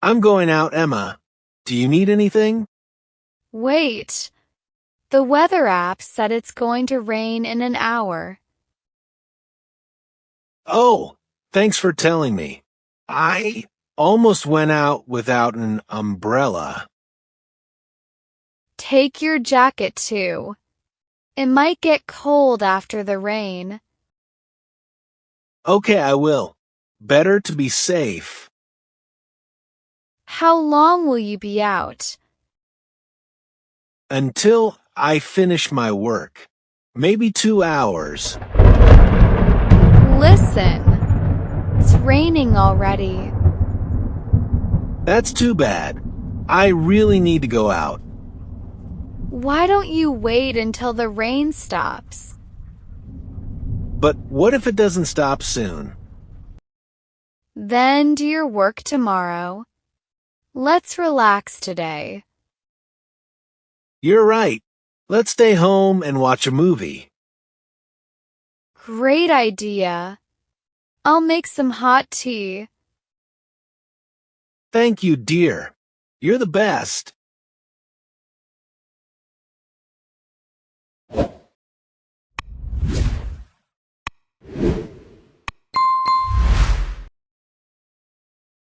I'm going out, Emma. Do you need anything? Wait. The weather app said it's going to rain in an hour. Oh, thanks for telling me. I almost went out without an umbrella. Take your jacket too. It might get cold after the rain. Okay, I will. Better to be safe. How long will you be out? Until I finish my work. Maybe 2 hours. Listen, it's raining already. That's too bad. I really need to go out. Why don't you wait until the rain stops? But what if it doesn't stop soon? Then do your work tomorrow. Let's relax today. You're right. Let's stay home and watch a movie. Great idea. I'll make some hot tea. Thank you, dear. You're the best.